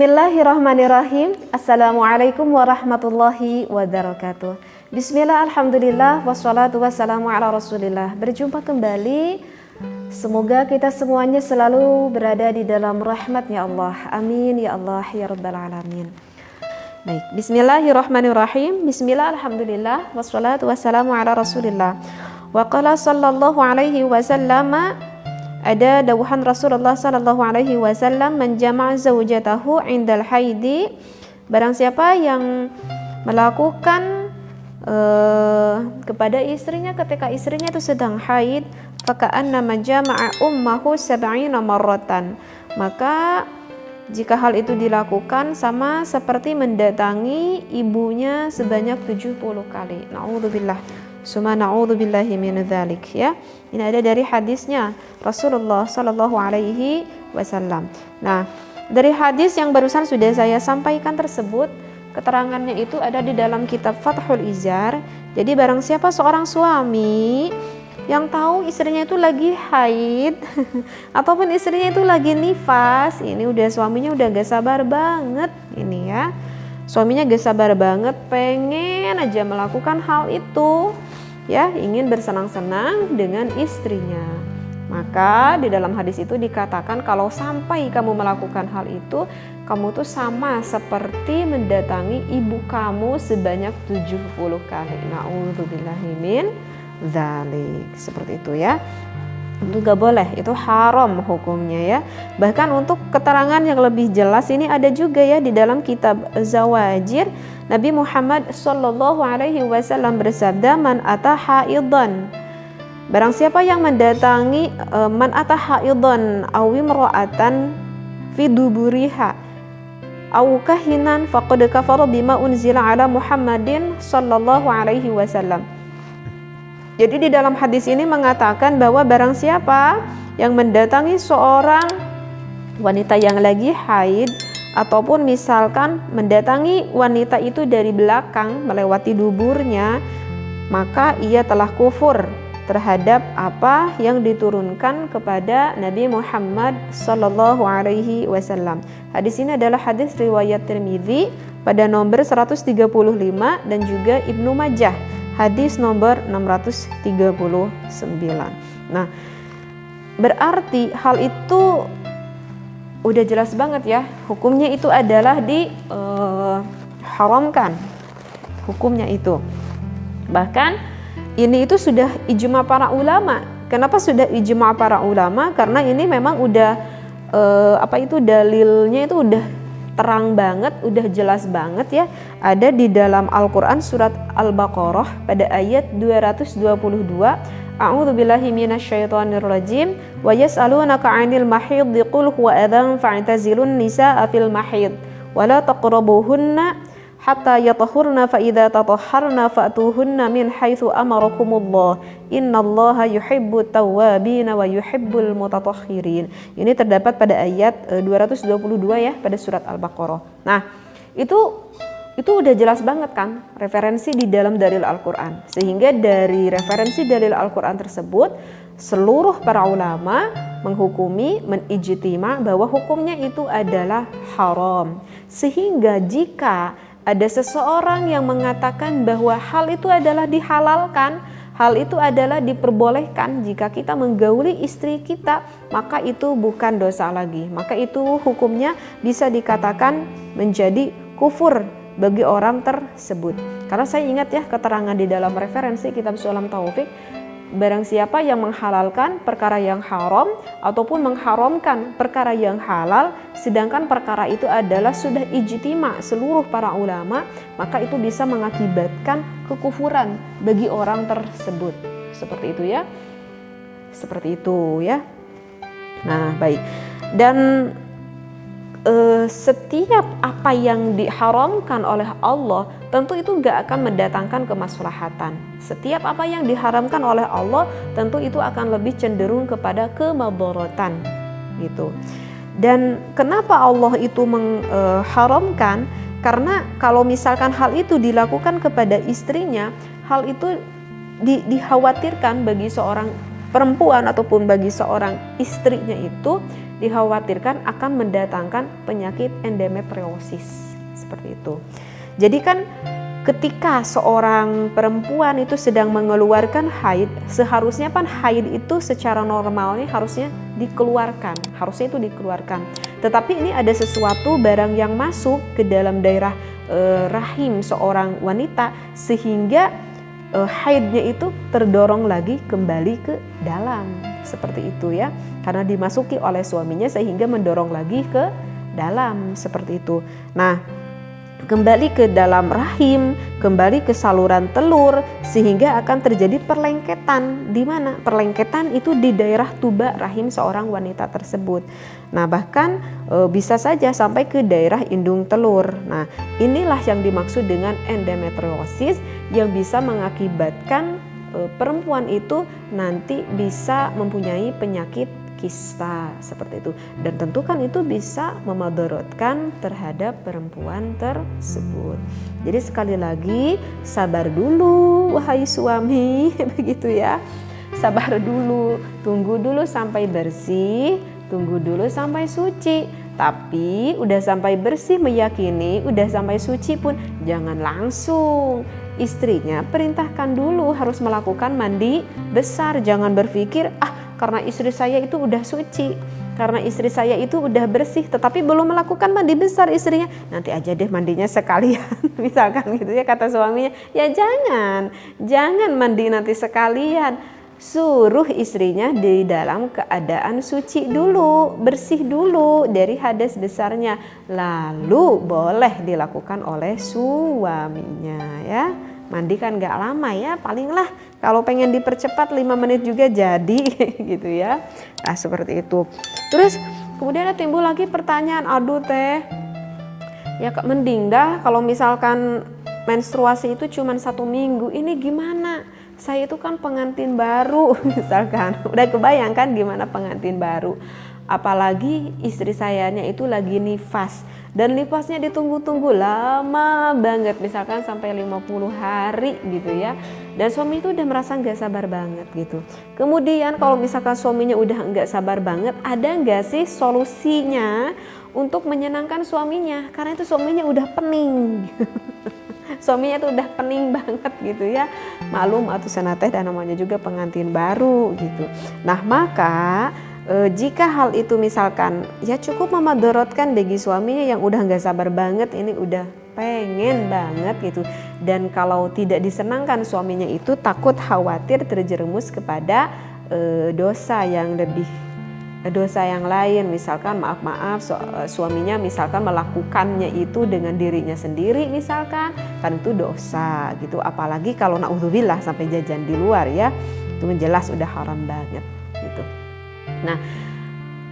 Bismillahirrahmanirrahim. Assalamualaikum warahmatullahi wabarakatuh. Bismillah, alhamdulillah, wassalatu wassalamu ala rasulillah. Berjumpa kembali. Semoga kita semuanya selalu berada di dalam rahmat-Nya Allah. Amin ya Allah ya rabbal alamin. Baik, bismillahirrahmanirrahim. Bismillah, alhamdulillah, wassalatu wassalamu ala rasulillah. Wa qala sallallahu alaihi wasallam, ada dawuhan Rasulullah sallallahu alaihi wasallam, menjama' zaujatahu indal haidi, barang siapa yang melakukan kepada istrinya ketika istrinya itu sedang haid, faka'annama jama'a ummahu sab'ina marratan, maka jika hal itu dilakukan sama seperti mendatangi ibunya sebanyak 70 kali. Na'udzubillah. Suma na'udzubillahi min dzalik, ya. Ini ada dari hadisnya Rasulullah sallallahu alaihi wasallam. Nah, dari hadis yang barusan sudah saya sampaikan tersebut, keterangannya itu ada di dalam kitab Fathul Izar. Jadi barang siapa seorang suami yang tahu istrinya itu lagi haid ataupun istrinya itu lagi nifas, ini udah suaminya udah gak sabar banget ini, ya. Suaminya gak sabar banget, pengen aja melakukan hal itu, ya, ingin bersenang-senang dengan istrinya. Maka di dalam hadis itu dikatakan kalau sampai kamu melakukan hal itu, kamu tuh sama seperti mendatangi ibu kamu sebanyak 70 kali. Na'udzubillahi min dzalik. Seperti itu, ya. Itu gak boleh, itu haram hukumnya, ya. Bahkan untuk keterangan yang lebih jelas ini ada juga, ya, di dalam kitab Zawajir. Nabi Muhammad sallallahu alaihi wasallam bersabda, man ata haidan, barang siapa yang mendatangi man ata haidan aw imra'atan fi duburiha aw kahinan faqad kafara bima unzila ala Muhammadin sallallahu alaihi wasallam. Jadi di dalam hadis ini mengatakan bahwa barang siapa yang mendatangi seorang wanita yang lagi haid, ataupun misalkan mendatangi wanita itu dari belakang melewati duburnya, maka ia telah kufur terhadap apa yang diturunkan kepada Nabi Muhammad sallallahu alaihi wasallam. Hadis ini adalah hadis riwayat Tirmidzi pada nomor 135 dan juga Ibnu Majah hadis nomor 639. Nah, berarti hal itu udah jelas banget, ya, hukumnya itu adalah diharamkan hukumnya itu. Bahkan ini itu sudah ijma para ulama. Kenapa sudah ijma para ulama? Karena ini memang udah dalilnya itu udah terang banget, udah jelas banget, ya. Ada di dalam Al-Quran surat Al-Baqarah pada ayat 222. A'udzubillahi minasyaitonirrajim. Wa yas'alunaka 'anil mahid qul huwa adzan fa'tazilun nisaa fil mahid wa la taqrabuhunna hatta yatahurna fa idza tatahharna fa'tuhunna min haitsu amarakumullah innallaha yuhibbut tawwabin wa yuhibbul mutatahhirin. Ini terdapat pada ayat 222, ya, pada surat Al-Baqarah. Nah, itu udah jelas banget kan referensi di dalam dalil Al-Qur'an. Sehingga dari referensi dalil Al-Qur'an tersebut seluruh para ulama menghukumi, menijtima bahwa hukumnya itu adalah haram. Sehingga jika ada seseorang yang mengatakan bahwa hal itu adalah dihalalkan, hal itu adalah diperbolehkan jika kita menggauli istri kita, maka itu bukan dosa lagi. Maka itu hukumnya bisa dikatakan menjadi kufur bagi orang tersebut. Karena saya ingat, ya, keterangan di dalam referensi kitab Sulam Taufik, barang siapa yang menghalalkan perkara yang haram ataupun mengharamkan perkara yang halal, sedangkan perkara itu adalah sudah ijtima seluruh para ulama, maka itu bisa mengakibatkan kekufuran bagi orang tersebut. Seperti itu, ya. Seperti itu, ya. Nah, baik. Dan setiap apa yang diharamkan oleh Allah tentu itu gak akan mendatangkan kemaslahatan. Setiap apa yang diharamkan oleh Allah tentu itu akan lebih cenderung kepada kemadaratan, gitu. Dan kenapa Allah itu mengharamkan? Karena kalau misalkan hal itu dilakukan kepada istrinya, hal itu dikhawatirkan bagi seorang perempuan ataupun bagi seorang istrinya itu dikhawatirkan akan mendatangkan penyakit endometriosis seperti itu. Jadi kan ketika seorang perempuan itu sedang mengeluarkan haid, seharusnya kan haid itu secara normalnya harusnya dikeluarkan, Tetapi ini ada sesuatu barang yang masuk ke dalam daerah rahim seorang wanita sehingga haidnya itu terdorong lagi kembali ke dalam, seperti itu ya, karena dimasuki oleh suaminya sehingga mendorong lagi ke dalam, seperti itu. Nah, kembali ke dalam rahim, kembali ke saluran telur, sehingga akan terjadi perlengketan. Di mana? Perlengketan itu di daerah tuba rahim seorang wanita tersebut. Nah, bahkan bisa saja sampai ke daerah indung telur. Nah, inilah yang dimaksud dengan endometriosis yang bisa mengakibatkan perempuan itu nanti bisa mempunyai penyakit kista seperti itu, dan tentu kan itu bisa memudaratkan terhadap perempuan tersebut. Jadi sekali lagi sabar dulu wahai suami begitu ya, sabar dulu, tunggu dulu sampai bersih, tunggu dulu sampai suci. Tapi udah sampai bersih meyakini, udah sampai suci pun jangan langsung. Istrinya perintahkan dulu harus melakukan mandi besar, jangan berpikir karena istri saya itu udah suci, karena istri saya itu udah bersih, tetapi belum melakukan mandi besar istrinya, nanti aja deh mandinya sekalian misalkan gitu ya, kata suaminya. Ya jangan mandi nanti sekalian, suruh istrinya di dalam keadaan suci dulu, bersih dulu dari hadas besarnya, lalu boleh dilakukan oleh suaminya ya. Mandi kan gak lama ya, paling lah kalau pengen dipercepat 5 menit juga jadi gitu ya. Nah seperti itu. Terus kemudian timbul lagi pertanyaan, aduh teh ya mending dah kalau misalkan menstruasi itu cuma 1 minggu, ini gimana? Saya itu kan pengantin baru misalkan, udah kebayangkan gimana pengantin baru. Apalagi istri sayanya itu lagi nifas, dan nifasnya ditunggu-tunggu lama banget, misalkan sampai 50 hari gitu ya, dan suami itu udah merasa gak sabar banget gitu. Kemudian kalau misalkan suaminya udah gak sabar banget, ada gak sih solusinya untuk menyenangkan suaminya? Karena itu suaminya udah pening suaminya tuh udah pening banget gitu ya, malum atau senateh dan namanya juga pengantin baru gitu. Nah maka jika hal itu misalkan ya cukup memudaratkan bagi suaminya yang udah gak sabar banget, ini udah pengen banget gitu, dan kalau tidak disenangkan suaminya itu takut khawatir terjerumus kepada dosa yang lain, misalkan suaminya misalkan melakukannya itu dengan dirinya sendiri misalkan, kan itu dosa gitu, apalagi kalau naudzubillah sampai jajan di luar ya, itu jelas udah haram banget gitu. Nah,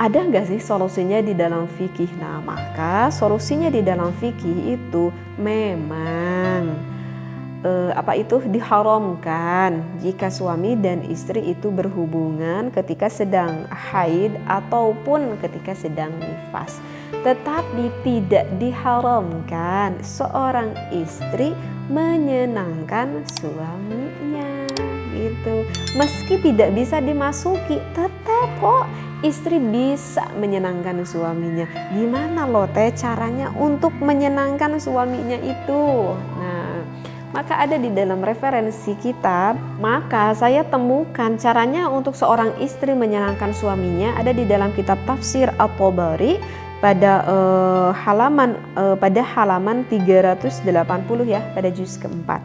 ada nggak sih solusinya di dalam fikih? Nah, maka solusinya di dalam fikih itu memang diharamkan jika suami dan istri itu berhubungan ketika sedang haid ataupun ketika sedang nifas. Tetapi tidak diharamkan seorang istri menyenangkan suaminya gitu. Meski tidak bisa dimasuki, tetap kok istri bisa menyenangkan suaminya. Gimana loh teh caranya untuk menyenangkan suaminya itu? Nah, maka ada di dalam referensi kitab, maka saya temukan caranya untuk seorang istri menyenangkan suaminya ada di dalam kitab tafsir At-Tabari pada halaman 380 ya, pada juz keempat.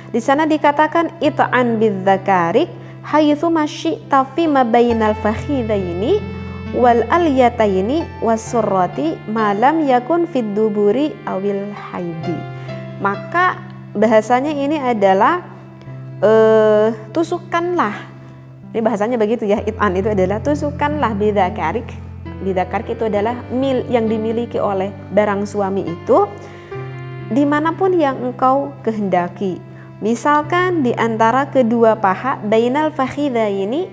Di sana dikatakan it'an bidzakarik haitsu masyi'ta fi ma bainal fakhidaini wal alyataini wasurrati ma lam yakun fid duburi awil haidi. Maka bahasanya ini adalah tusukanlah. Ini bahasanya begitu ya, it'an itu adalah tusukanlah bidzakarik. Bidzakarik itu adalah yang dimiliki oleh barang suami itu dimanapun yang engkau kehendaki. Misalkan di antara kedua paha, bainal fakhidaini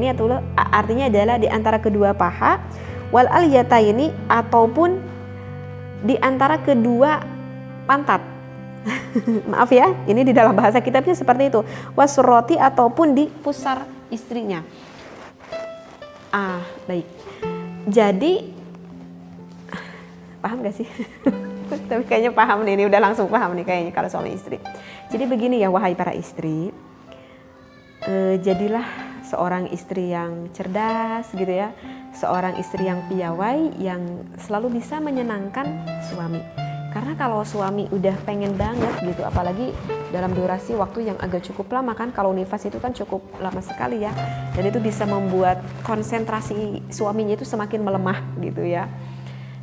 atau artinya adalah di antara kedua paha, wal alyataini ataupun di antara kedua pantat. Maaf ya, ini di dalam bahasa kitabnya seperti itu. Wasurroti ataupun di pusar istrinya. Baik. Jadi paham gak sih? Tapi kayaknya paham nih, ini udah langsung paham nih kayaknya kalau suami istri. Jadi begini ya wahai para istri, jadilah seorang istri yang cerdas gitu ya, seorang istri yang piawai yang selalu bisa menyenangkan suami. Karena kalau suami udah pengen banget gitu, apalagi dalam durasi waktu yang agak cukup lama kan, kalau nifas itu kan cukup lama sekali ya, dan itu bisa membuat konsentrasi suaminya itu semakin melemah gitu ya.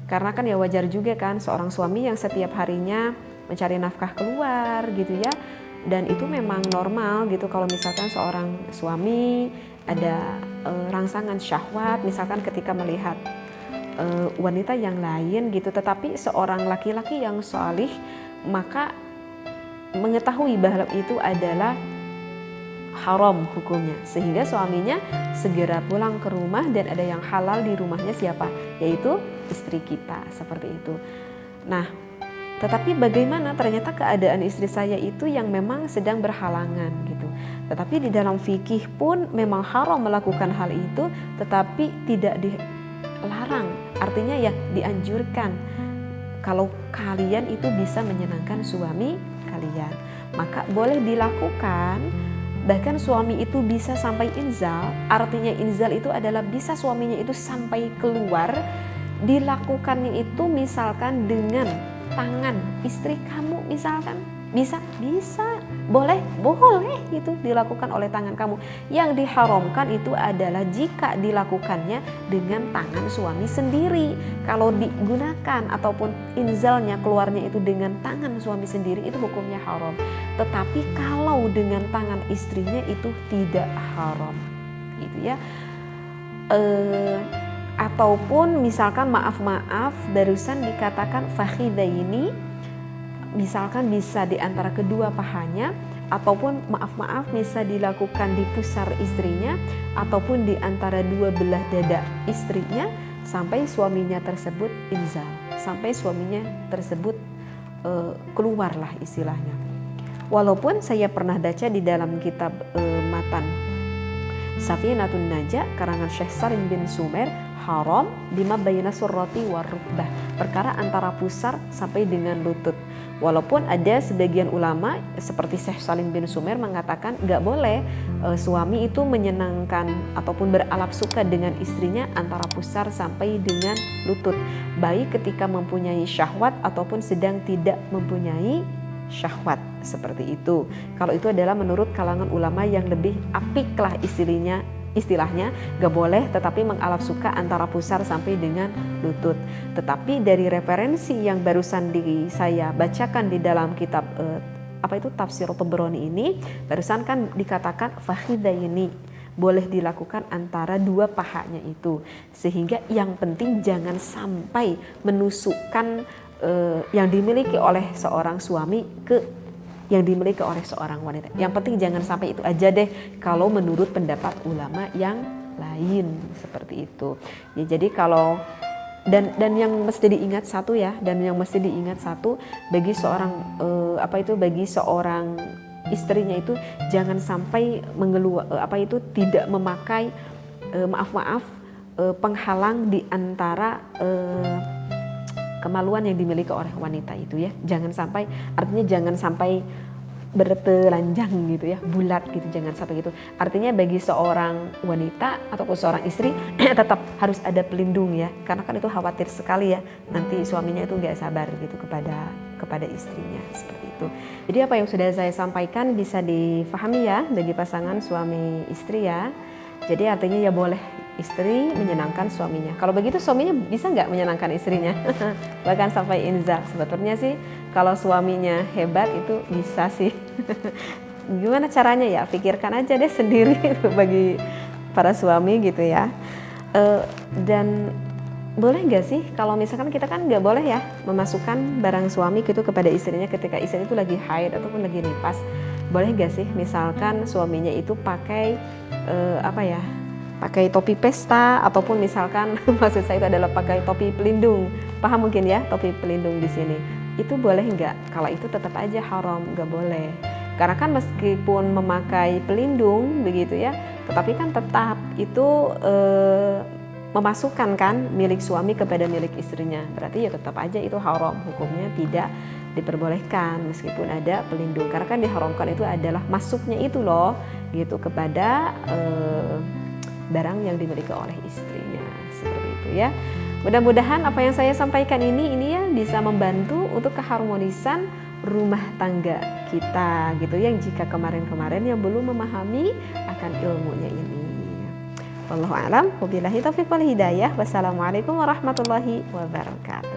Karena kan ya wajar juga kan seorang suami yang setiap harinya mencari nafkah keluar gitu ya, dan itu memang normal gitu kalau misalkan seorang suami ada rangsangan syahwat misalkan ketika melihat wanita yang lain gitu, tetapi seorang laki-laki yang shalih maka mengetahui bahwa itu adalah haram hukumnya, sehingga suaminya segera pulang ke rumah dan ada yang halal di rumahnya siapa? Yaitu istri kita, seperti itu. Nah, tetapi bagaimana ternyata keadaan istri saya itu yang memang sedang berhalangan gitu. Tetapi di dalam fikih pun memang haram melakukan hal itu, tetapi tidak dilarang. Artinya ya dianjurkan. Kalau kalian itu bisa menyenangkan suami kalian, maka boleh dilakukan. Bahkan suami itu bisa sampai inzal. Artinya inzal itu adalah bisa suaminya itu sampai keluar. Dilakukannya itu misalkan dengan tangan istri kamu misalkan, bisa boleh itu dilakukan oleh tangan kamu. Yang diharamkan itu adalah jika dilakukannya dengan tangan suami sendiri. Kalau digunakan ataupun inzalnya keluarnya itu dengan tangan suami sendiri, itu hukumnya haram. Tetapi kalau dengan tangan istrinya itu tidak haram gitu ya. Ataupun misalkan maaf barusan dikatakan fakhidaini, misalkan bisa di antara kedua pahanya, ataupun maaf bisa dilakukan di pusar istrinya, ataupun di antara dua belah dada istrinya, sampai suaminya tersebut inzal, sampai suaminya tersebut keluarlah istilahnya. Walaupun saya pernah baca di dalam kitab matan Safinatun Najah karangan Syekh Salim bin Sumer, haram bima baina surrati warukbah, perkara antara pusar sampai dengan lutut. Walaupun ada sebagian ulama seperti Syekh Salim bin Sumer mengatakan gak boleh suami itu menyenangkan ataupun beralap suka dengan istrinya antara pusar sampai dengan lutut, baik ketika mempunyai syahwat ataupun sedang tidak mempunyai syahwat, seperti itu. Kalau itu adalah menurut kalangan ulama yang lebih apik lah istilahnya gak boleh, tetapi mengalaf suka antara pusar sampai dengan lutut. Tetapi dari referensi yang barusan saya bacakan di dalam kitab Tafsir Tabrani ini, barusan kan dikatakan fakhidaini, boleh dilakukan antara dua pahanya itu, sehingga yang penting jangan sampai menusukkan yang dimiliki oleh seorang suami ke yang dimiliki oleh seorang wanita. Yang penting jangan sampai itu aja deh kalau menurut pendapat ulama yang lain, seperti itu. Ya, jadi kalau dan yang mesti diingat satu ya, bagi seorang bagi seorang istrinya itu jangan sampai tidak memakai penghalang di antara kemaluan yang dimiliki oleh wanita itu ya. Jangan sampai, artinya jangan sampai bertelanjang gitu ya, bulat gitu, jangan sampai gitu. Artinya bagi seorang wanita ataupun seorang istri tetap harus ada pelindung ya, karena kan itu khawatir sekali ya nanti suaminya itu nggak sabar gitu kepada istrinya, seperti itu. Jadi apa yang sudah saya sampaikan bisa difahami ya bagi pasangan suami istri ya. Jadi artinya ya boleh istri menyenangkan suaminya. Kalau begitu suaminya bisa nggak menyenangkan istrinya? Bahkan sampai inzal. Sebetulnya sih kalau suaminya hebat itu bisa sih. Gimana caranya ya? Pikirkan aja deh sendiri bagi para suami gitu ya. Dan boleh nggak sih kalau misalkan kita kan nggak boleh ya memasukkan barang suami gitu kepada istrinya ketika istri itu lagi haid ataupun lagi nifas. Boleh nggak sih misalkan suaminya itu pakai pakai topi pesta, ataupun misalkan maksud saya itu adalah pakai topi pelindung, paham mungkin ya, topi pelindung di sini. Itu boleh nggak? Kalau itu tetap aja haram, nggak boleh. Karena kan meskipun memakai pelindung begitu ya, tetapi kan tetap itu memasukkan kan milik suami kepada milik istrinya, berarti ya tetap aja itu haram, hukumnya tidak diperbolehkan meskipun ada pelindung, karena kan diharamkan itu adalah masuknya itu loh gitu kepada barang yang dimiliki oleh istrinya, seperti itu ya. Mudah-mudahan apa yang saya sampaikan ini ya bisa membantu untuk keharmonisan rumah tangga kita gitu ya, jika kemarin-kemarin yang belum memahami akan ilmunya ini. Wallahu a'lam, wabillahi taufiq wal hidayah. Wassalamualaikum warahmatullahi wabarakatuh.